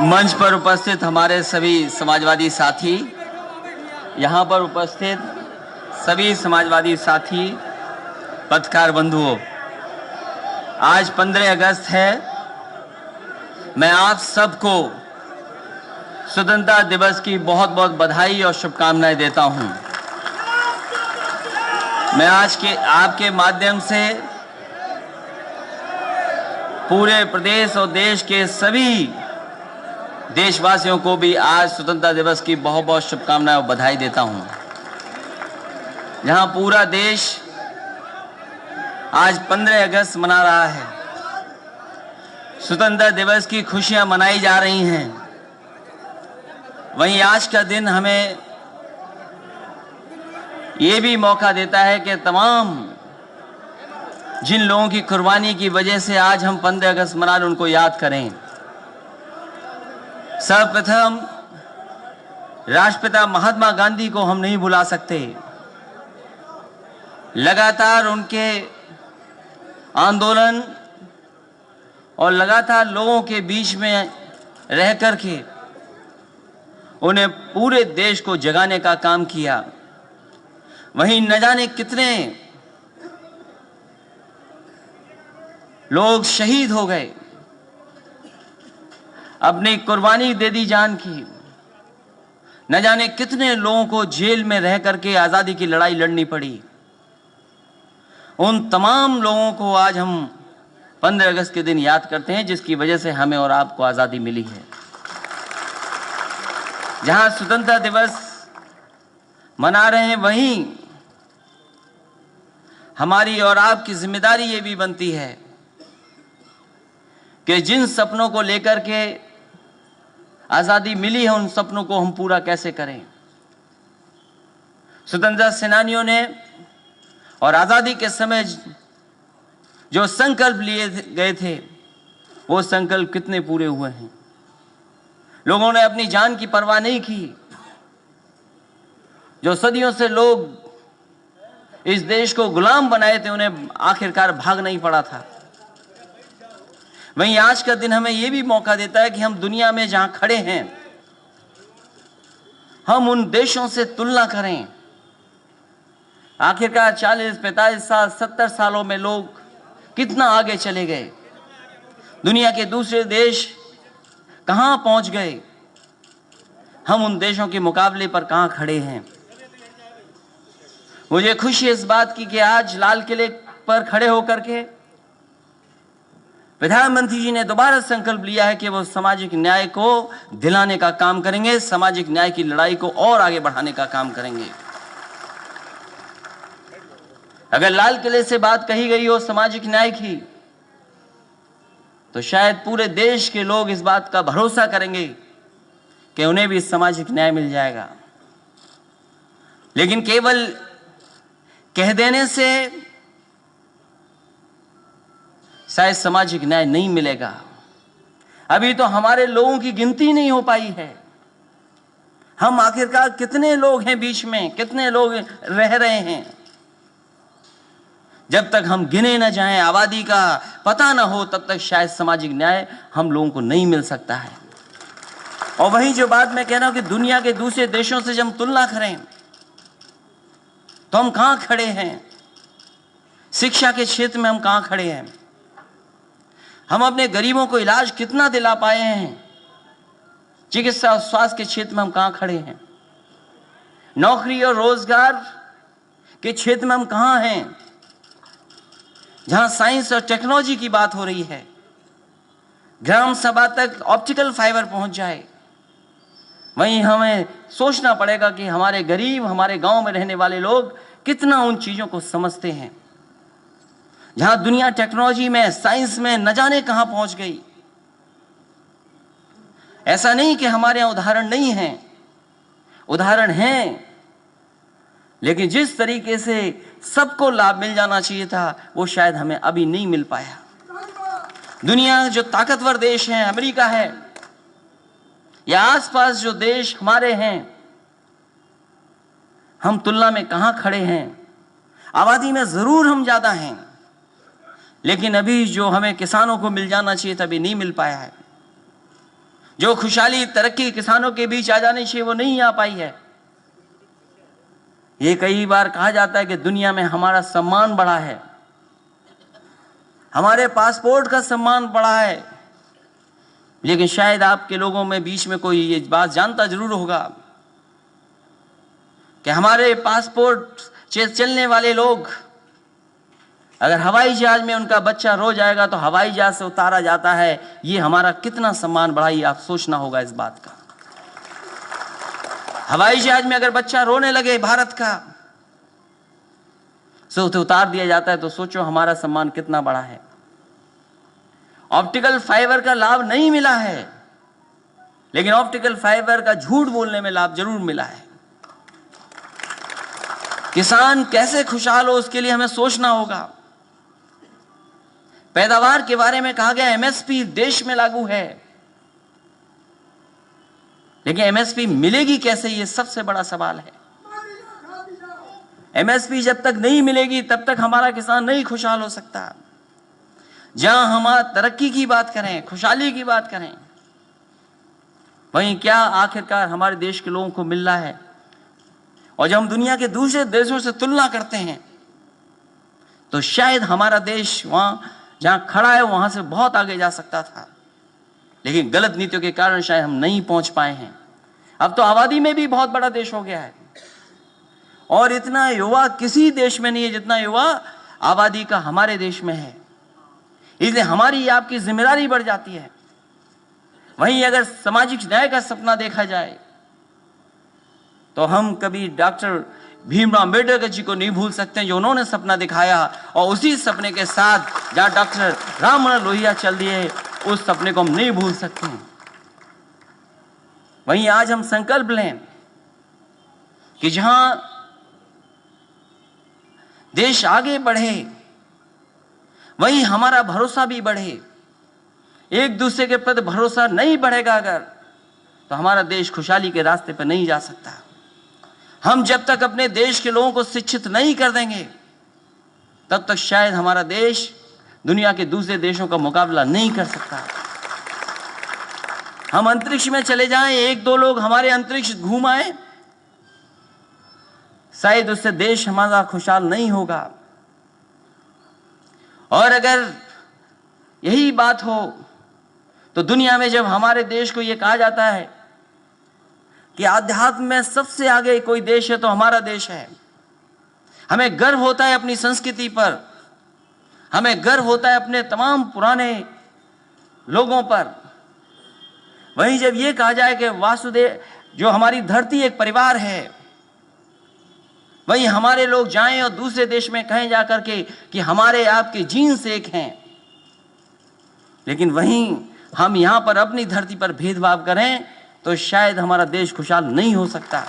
मंच पर उपस्थित हमारे सभी समाजवादी साथी, यहाँ पर उपस्थित सभी समाजवादी साथी, पत्रकार बंधुओं, आज 15 अगस्त है। मैं आप सबको स्वतंत्रता दिवस की बहुत बहुत बधाई और शुभकामनाएं देता हूं। मैं आज के आपके माध्यम से पूरे प्रदेश और देश के सभी देशवासियों को भी आज स्वतंत्रता दिवस की बहुत बहुत शुभकामनाएं और बधाई देता हूं। जहां पूरा देश आज 15 अगस्त मना रहा है, स्वतंत्रता दिवस की खुशियां मनाई जा रही हैं, वहीं आज का दिन हमें ये भी मौका देता है कि तमाम जिन लोगों की कुर्बानी की वजह से आज हम 15 अगस्त मना रहे उनको याद करें। सर्वप्रथम राष्ट्रपिता महात्मा गांधी को हम नहीं भुला सकते। लगातार उनके आंदोलन और लगातार लोगों के बीच में रह करके उन्हें पूरे देश को जगाने का काम किया। वहीं न जाने कितने लोग शहीद हो गए, अपनी कुर्बानी दे दी जान की। न जाने कितने लोगों को जेल में रह करके आजादी की लड़ाई लड़नी पड़ी। उन तमाम लोगों को आज हम 15 अगस्त के दिन याद करते हैं, जिसकी वजह से हमें और आपको आजादी मिली है। जहां स्वतंत्रता दिवस मना रहे हैं, वहीं हमारी और आपकी जिम्मेदारी ये भी बनती है कि जिन सपनों को लेकर के आजादी मिली है, उन सपनों को हम पूरा कैसे करें। स्वतंत्रता सेनानियों ने और आजादी के समय जो संकल्प लिए गए थे, वो संकल्प कितने पूरे हुए हैं। लोगों ने अपनी जान की परवाह नहीं की। जो सदियों से लोग इस देश को गुलाम बनाए थे, उन्हें आखिरकार भाग नहीं पड़ा था। वहीं आज का दिन हमें यह भी मौका देता है कि हम दुनिया में जहां खड़े हैं, हम उन देशों से तुलना करें। आखिरकार 40, 45 साल, 70 सालों में लोग कितना आगे चले गए। दुनिया के दूसरे देश कहां पहुंच गए, हम उन देशों के मुकाबले पर कहां खड़े हैं। मुझे खुशी इस बात की कि आज लाल किले पर खड़े होकर के प्रधानमंत्री जी ने दोबारा संकल्प लिया है कि वो सामाजिक न्याय को दिलाने का काम करेंगे, सामाजिक न्याय की लड़ाई को और आगे बढ़ाने का काम करेंगे। अगर लाल किले से बात कही गई हो सामाजिक न्याय की, तो शायद पूरे देश के लोग इस बात का भरोसा करेंगे कि उन्हें भी सामाजिक न्याय मिल जाएगा। लेकिन केवल कह देने से शायद सामाजिक न्याय नहीं मिलेगा। अभी तो हमारे लोगों की गिनती नहीं हो पाई है। हम आखिरकार कितने लोग हैं बीच में, कितने लोग रह रहे हैं। जब तक हम गिने न जाएं, आबादी का पता ना हो, तब तक शायद सामाजिक न्याय हम लोगों को नहीं मिल सकता है। और वहीं जो बात मैं कह रहा हूं कि दुनिया के दूसरे देशों से जब हम तुलना करें, तो हम कहां खड़े हैं। शिक्षा के क्षेत्र में हम कहां खड़े हैं। हम अपने गरीबों को इलाज कितना दिला पाए हैं। चिकित्सा और स्वास्थ्य के क्षेत्र में हम कहां खड़े हैं। नौकरी और रोजगार के क्षेत्र में हम कहां हैं। जहां साइंस और टेक्नोलॉजी की बात हो रही है, ग्राम सभा तक ऑप्टिकल फाइबर पहुंच जाए, वहीं हमें सोचना पड़ेगा कि हमारे गरीब, हमारे गांव में रहने वाले लोग कितना उन चीजों को समझते हैं। जहां दुनिया टेक्नोलॉजी में, साइंस में न जाने कहां पहुंच गई। ऐसा नहीं कि हमारे यहां उदाहरण नहीं हैं, उदाहरण हैं, लेकिन जिस तरीके से सबको लाभ मिल जाना चाहिए था, वो शायद हमें अभी नहीं मिल पाया। दुनिया जो ताकतवर देश हैं, अमेरिका है या आसपास जो देश हमारे हैं, हम तुलना में कहां खड़े हैं। आबादी में जरूर हम ज्यादा हैं, लेकिन अभी जो हमें किसानों को मिल जाना चाहिए था, अभी नहीं मिल पाया है। जो खुशहाली तरक्की किसानों के बीच आ जानी चाहिए वो नहीं आ पाई है। ये कई बार कहा जाता है कि दुनिया में हमारा सम्मान बढ़ा है, हमारे पासपोर्ट का सम्मान बढ़ा है, लेकिन शायद आपके लोगों में बीच में कोई ये बात जानता जरूर होगा कि हमारे पासपोर्ट चलने वाले लोग अगर हवाई जहाज में उनका बच्चा रो जाएगा तो हवाई जहाज से उतारा जाता है। ये हमारा कितना सम्मान बढ़ाई, आप सोचना होगा इस बात का। हवाई जहाज में अगर बच्चा रोने लगे भारत का से उसे उतार दिया जाता है, तो सोचो हमारा सम्मान कितना बड़ा है। ऑप्टिकल फाइबर का लाभ नहीं मिला है, लेकिन ऑप्टिकल फाइबर का झूठ बोलने में लाभ जरूर मिला है। किसान कैसे खुशहाल हो उसके लिए हमें सोचना होगा। पैदावार के बारे में कहा गया एमएसपी देश में लागू है, लेकिन एमएसपी मिलेगी कैसे, यह सबसे बड़ा सवाल है। एमएसपी जब तक नहीं मिलेगी तब तक हमारा किसान नहीं खुशहाल हो सकता। जहां हम तरक्की की बात करें, खुशहाली की बात करें, वहीं क्या आखिरकार हमारे देश के लोगों को मिल रहा है? और जब हम दुनिया के दूसरे देशों से तुलना करते हैं तो शायद हमारा देश वहां जहां खड़ा है वहां से बहुत आगे जा सकता था, लेकिन गलत नीतियों के कारण शायद हम नहीं पहुंच पाए हैं। अब तो आबादी में भी बहुत बड़ा देश हो गया है और इतना युवा किसी देश में नहीं है जितना युवा आबादी का हमारे देश में है। इसलिए हमारी आपकी जिम्मेदारी बढ़ जाती है। वहीं अगर सामाजिक न्याय का सपना देखा जाए तो हम कभी डॉक्टर भीमराव अम्बेडकर जी को नहीं भूल सकते, जो उन्होंने सपना दिखाया, और उसी सपने के साथ जहां डॉक्टर राम मनोहर लोहिया चल दिए, उस सपने को हम नहीं भूल सकते। वहीं आज हम संकल्प लें कि जहां देश आगे बढ़े वहीं हमारा भरोसा भी बढ़े। एक दूसरे के प्रति भरोसा नहीं बढ़ेगा अगर, तो हमारा देश खुशहाली के रास्ते पर नहीं जा सकता। हम जब तक अपने देश के लोगों को शिक्षित नहीं कर देंगे तब तक शायद हमारा देश दुनिया के दूसरे देशों का मुकाबला नहीं कर सकता। हम अंतरिक्ष में चले जाएं, एक दो लोग हमारे अंतरिक्ष घूम आए, शायद उससे देश हमारा खुशहाल नहीं होगा। और अगर यही बात हो तो दुनिया में जब हमारे देश को यह कहा जाता है कि आध्यात्म में सबसे आगे कोई देश है तो हमारा देश है, हमें गर्व होता है अपनी संस्कृति पर, हमें गर्व होता है अपने तमाम पुराने लोगों पर। वहीं जब यह कहा जाए कि वासुदेव, जो हमारी धरती एक परिवार है, वहीं हमारे लोग जाएं और दूसरे देश में कहें जाकर के कि हमारे आपके जीन्स एक हैं, लेकिन वहीं हम यहां पर अपनी धरती पर भेदभाव करें तो शायद हमारा देश खुशहाल नहीं हो सकता।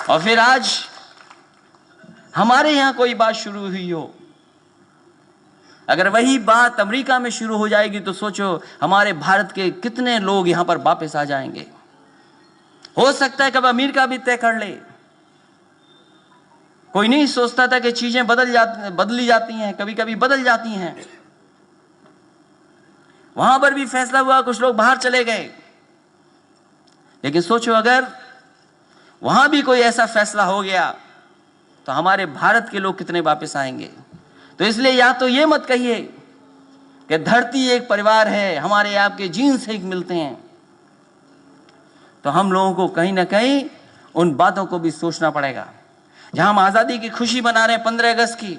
और फिर आज हमारे यहां कोई बात शुरू हुई हो, अगर वही बात अमेरिका में शुरू हो जाएगी तो सोचो हमारे भारत के कितने लोग यहां पर वापस आ जाएंगे। हो सकता है कब अमेरिका भी तय कर ले। कोई नहीं सोचता था कि चीजें बदली जाती हैं, कभी कभी बदल जाती हैं। वहां पर भी फैसला हुआ, कुछ लोग बाहर चले गए, लेकिन सोचो अगर वहां भी कोई ऐसा फैसला हो गया तो हमारे भारत के लोग कितने वापस आएंगे। तो इसलिए या तो ये मत कहिए कि धरती एक परिवार है, हमारे आपके जीन्स एक मिलते हैं, तो हम लोगों को कहीं ना कहीं उन बातों को भी सोचना पड़ेगा। जहां हम आजादी की खुशी मना रहे हैं 15 अगस्त की,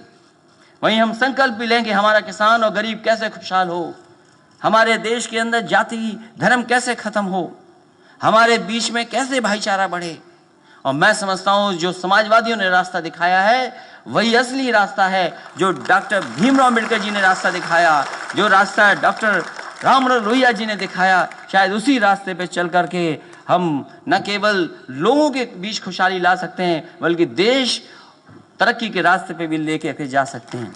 वहीं हम संकल्प भी लें कि हमारा किसान और गरीब कैसे खुशहाल हो, हमारे देश के अंदर जाति धर्म कैसे खत्म हो, हमारे बीच में कैसे भाईचारा बढ़े। और मैं समझता हूं जो समाजवादियों ने रास्ता दिखाया है वही असली रास्ता है, जो डॉक्टर भीमराव अम्बेडकर जी ने रास्ता दिखाया, जो रास्ता डॉक्टर राम मनोहर लोहिया जी ने दिखाया, शायद उसी रास्ते पे चल करके हम न केवल लोगों के बीच खुशहाली ला सकते हैं बल्कि देश तरक्की के रास्ते पे भी लेके जा सकते हैं।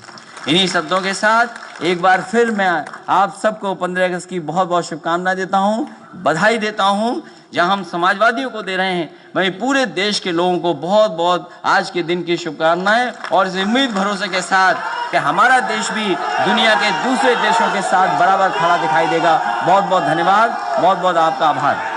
इन्हीं शब्दों के साथ एक बार फिर मैं आप सबको 15 अगस्त की बहुत बहुत शुभकामनाएं देता हूं, बधाई देता हूं जहां हम समाजवादियों को दे रहे हैं, वहीं पूरे देश के लोगों को बहुत बहुत आज के दिन की शुभकामनाएं और इस उम्मीद भरोसे के साथ कि हमारा देश भी दुनिया के दूसरे देशों के साथ बराबर खड़ा दिखाई देगा। बहुत बहुत धन्यवाद, बहुत बहुत आपका आभार।